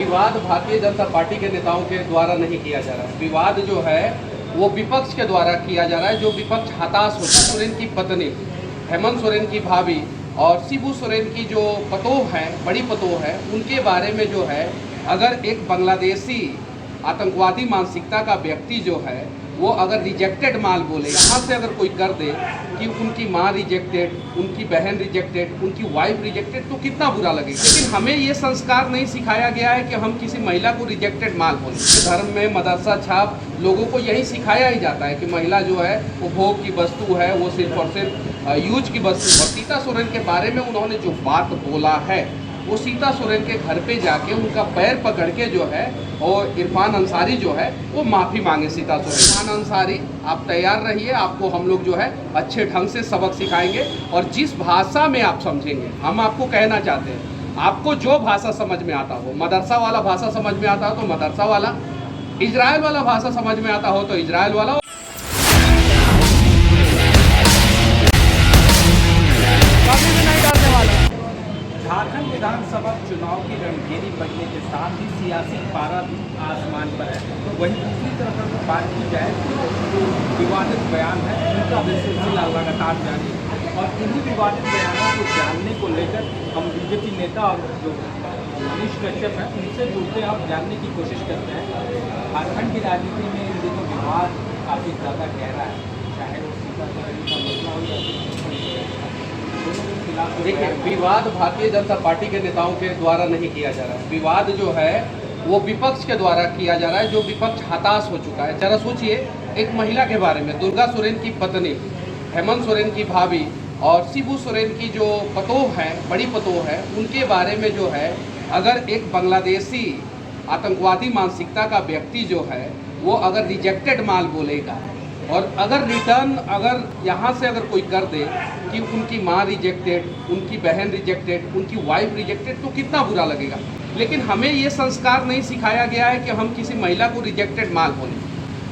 विवाद भारतीय जनता पार्टी के नेताओं के द्वारा नहीं किया जा रहा है। विवाद जो है वो विपक्ष के द्वारा किया जा रहा है, जो विपक्ष हताश हो। सोरेन की पत्नी, हेमंत सोरेन की भाभी और शिबू सोरेन की जो पतोह है, बड़ी पतोह है, उनके बारे में जो है, अगर एक बांग्लादेशी आतंकवादी मानसिकता का व्यक्ति जो है वो अगर रिजेक्टेड माल बोले, यहाँ से अगर कोई कर दे कि उनकी माँ रिजेक्टेड, उनकी बहन रिजेक्टेड, उनकी वाइफ रिजेक्टेड, तो कितना बुरा लगेगा। लेकिन हमें ये संस्कार नहीं सिखाया गया है कि हम किसी महिला को रिजेक्टेड माल बोलें। धर्म में मदरसा छाप लोगों को यही सिखाया ही जाता है कि महिला जो है वो भोग की वस्तु है, वो सिर्फ और सिर्फ यूज की वस्तु। और सीता सोरेन के बारे में उन्होंने जो बात बोला है, वो सीता सोरेन के घर पे जाके उनका पैर पकड़ के जो है, और इरफान अंसारी जो है वो माफ़ी मांगे सीता सोरेन। इरफान अंसारी, आप तैयार रहिए, आपको हम लोग जो है अच्छे ढंग से सबक सिखाएंगे। और जिस भाषा में आप समझेंगे, हम आपको कहना चाहते हैं, आपको जो भाषा समझ में आता हो, मदरसा वाला भाषा समझ में आता हो तो मदरसा वाला, इजराइल वाला भाषा समझ में आता हो तो इजराइल वाला। झारखंड विधानसभा चुनाव की रणभेरी बढ़ने के साथ ही सियासी पारा भी आसमान पर है। तो वहीं दूसरी तरफ अगर बात की जाए तो विवादित बयान है, उनका भी सिलसिला लगातार जारी है। और इन्हीं विवादित बयानों को जानने को लेकर हम बीजेपी नेता और जो मनीष कश्यप हैं उनसे जुड़ते हैं और जानने की कोशिश करते हैं। झारखंड की राजनीति में इन दिनों विवाद काफ़ी ज़्यादा गहरा है, चाहे वो सीता सोरेन का मसला हो या देखिए, विवाद भारतीय जनता पार्टी के नेताओं के द्वारा नहीं किया जा रहा है। विवाद जो है वो विपक्ष के द्वारा किया जा रहा है, जो विपक्ष हताश हो चुका है। जरा सोचिए, एक महिला के बारे में, दुर्गा सोरेन की पत्नी, हेमंत सोरेन की भाभी और शिबू सोरेन की जो पतोह है, बड़ी पतोह है, उनके बारे में जो है, अगर एक बांग्लादेशी आतंकवादी मानसिकता का व्यक्ति जो है वो अगर रिजेक्टेड माल बोलेगा, और अगर रिटर्न अगर यहाँ से अगर कोई कर दे कि उनकी माँ रिजेक्टेड, उनकी बहन रिजेक्टेड, उनकी वाइफ रिजेक्टेड, तो कितना बुरा लगेगा। लेकिन हमें ये संस्कार नहीं सिखाया गया है कि हम किसी महिला को रिजेक्टेड माल बोलें।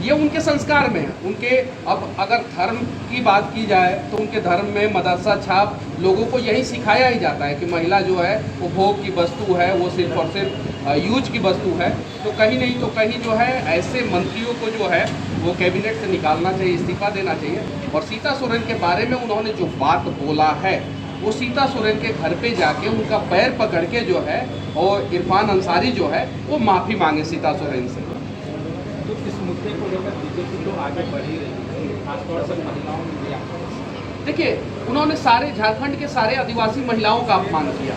ये उनके संस्कार में है। उनके, अब अगर धर्म की बात की जाए तो उनके धर्म में मदरसा छाप लोगों को यही सिखाया ही जाता है कि महिला जो है वो भोग की वस्तु है, वो सिर्फ और सिर्फ यूज की वस्तु है। तो कहीं नहीं तो कहीं जो है ऐसे मंत्रियों को जो है वो कैबिनेट से निकालना चाहिए, इस्तीफा देना चाहिए। और सीता सोरेन के बारे में उन्होंने जो बात बोला है, वो सीता सोरेन के घर पे जाके उनका पैर पकड़ के जो है, और इरफान अंसारी जो है वो माफ़ी मांगे सीता सोरेन से। तो इस मुद्दे को लेकर बीजेपी तो आगे बढ़ ही रही है, खासतौर से महिलाओं में भी। देखिए, उन्होंने सारे झारखंड के सारे आदिवासी महिलाओं का अपमान किया,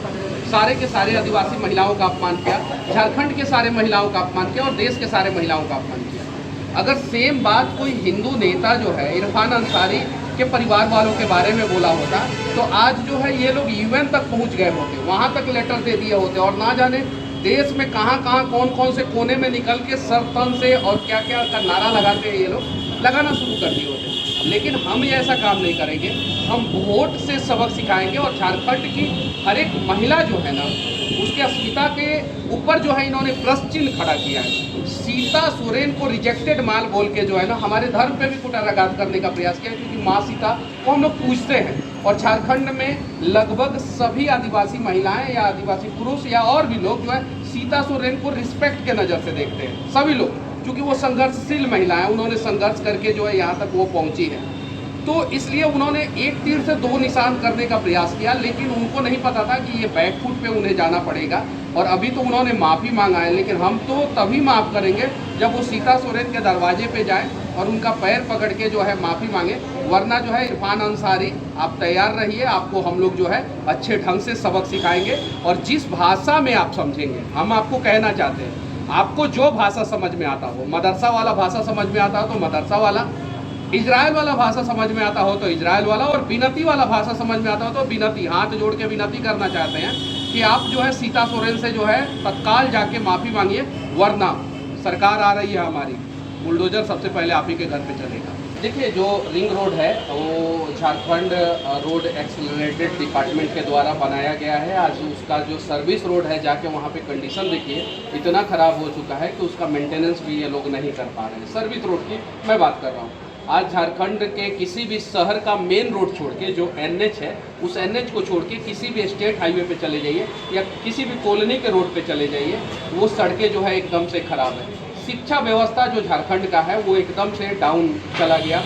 सारे के सारे आदिवासी महिलाओं का अपमान किया, झारखंड के सारे महिलाओं का अपमान किया और देश के सारे महिलाओं का अपमान किया। अगर सेम बात कोई हिंदू नेता जो है इरफान अंसारी के परिवार वालों के बारे में बोला होता तो आज जो है ये लोग यूएन तक पहुंच गए होते, वहां तक लेटर दे दिए होते, और ना जाने देश में कहां कहां कौन कौन से कोने में निकल के सर तन से और क्या क्या का नारा लगाते ये लोग लगाना शुरू कर दिए होते। लेकिन हम ये ऐसा काम नहीं करेंगे, हम वोट से सबक सिखाएंगे। और झारखंड की हर एक महिला जो है ना, उसके अस्मिता के ऊपर जो है इन्होंने प्रश्न चिन्ह खड़ा किया है। सीता सोरेन को रिजेक्टेड माल बोल के जो है ना, हमारे धर्म पे भी कुठाराघात करने का प्रयास किया, क्योंकि माँ सीता को हम लोग पूजते हैं। और झारखंड में लगभग सभी आदिवासी महिलाएं या आदिवासी पुरुष या और भी लोग जो है सीता सोरेन को रिस्पेक्ट के नज़र से देखते हैं, सभी लोग, क्योंकि वो संघर्षशील महिला है, उन्होंने संघर्ष करके जो है यहाँ तक वो पहुँची है। तो इसलिए उन्होंने एक तीर से दो निशान करने का प्रयास किया, लेकिन उनको नहीं पता था कि ये बैकफुट पे उन्हें जाना पड़ेगा। और अभी तो उन्होंने माफ़ी मांगा है, लेकिन हम तो तभी माफ़ करेंगे जब वो सीता सोरेन के दरवाजे पे जाएं और उनका पैर पकड़ के जो है माफ़ी मांगे। वरना जो है इरफान अंसारी, आप तैयार रहिए, आपको हम लोग जो है अच्छे ढंग से सबक सिखाएंगे। और जिस भाषा में आप समझेंगे, हम आपको कहना चाहते हैं, आपको जो भाषा समझ में आता हो, मदरसा वाला भाषा समझ में आता हो तो मदरसा वाला, इजराइल वाला भाषा समझ में आता हो तो इजराइल वाला, और बिनती वाला भाषा समझ में आता हो तो बिनती। हाथ जोड़ के विनती करना चाहते हैं कि आप जो है सीता सोरेन से जो है तत्काल जाके माफ़ी मांगिए, वरना सरकार आ रही है हमारी, बुलडोजर सबसे पहले आप ही के घर पे चलेगा। देखिए, जो रिंग रोड है वो झारखंड रोड एक्सीलरेटेड डिपार्टमेंट के द्वारा बनाया गया है। आज उसका जो सर्विस रोड है, जाके वहाँ पे कंडीशन देखिए, इतना ख़राब हो चुका है कि उसका मेंटेनेंस भी ये लोग नहीं कर पा रहे हैं। सर्विस रोड की मैं बात कर रहा हूँ। आज झारखंड के किसी भी शहर का मेन रोड छोड़ के जो एनएच है, उस एनएच को छोड़ के किसी भी स्टेट हाईवे पे चले जाइए या किसी भी कॉलोनी के रोड पे चले जाइए, वो सड़कें जो है एकदम से खराब है। शिक्षा व्यवस्था जो झारखंड का है वो एकदम से डाउन चला गया।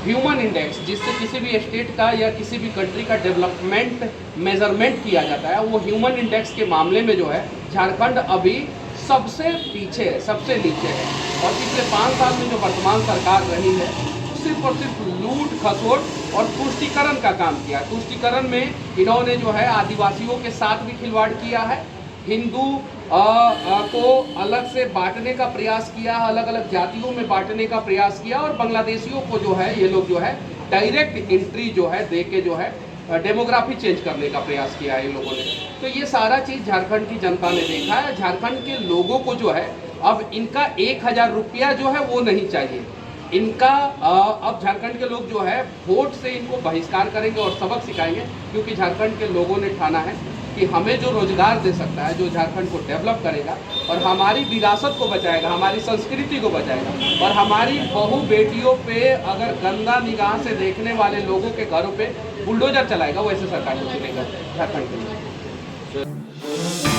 ह्यूमन इंडेक्स, जिससे किसी भी स्टेट का या किसी भी कंट्री का डेवलपमेंट मेजरमेंट किया जाता है, वो ह्यूमन इंडेक्स के मामले में जो है झारखंड अभी सबसे पीछे है, सबसे नीचे है। और पिछले 5 साल में जो वर्तमान सरकार रही है, सिर्फ और सिर्फ लूट खसोट और तुष्टीकरण का काम किया। तुष्टीकरण में इन्होंने जो है आदिवासियों के साथ भी खिलवाड़ किया है, हिंदू को अलग से बांटने का प्रयास किया, अलग अलग जातियों में बांटने का प्रयास किया, और बांग्लादेशियों को जो है ये लोग जो है डायरेक्ट एंट्री जो है दे के जो है डेमोग्राफी चेंज करने का प्रयास किया है इन लोगों ने। तो ये सारा चीज़ झारखंड की जनता ने देखा है। झारखंड के लोगों को जो है अब इनका 1000 रुपया जो है वो नहीं चाहिए। इनका अब झारखंड के लोग जो है वोट से इनको बहिष्कार करेंगे और सबक सिखाएंगे, क्योंकि झारखंड के लोगों ने ठाना है कि हमें जो रोजगार दे सकता है, जो झारखंड को डेवलप करेगा और हमारी विरासत को बचाएगा, हमारी संस्कृति को बचाएगा, और हमारी बहू बेटियों पे अगर गंदा निगाह से देखने वाले लोगों के घरों पे बुलडोजर चलाएगा, वैसे सरकार को चुनेगा झारखंड के लिए।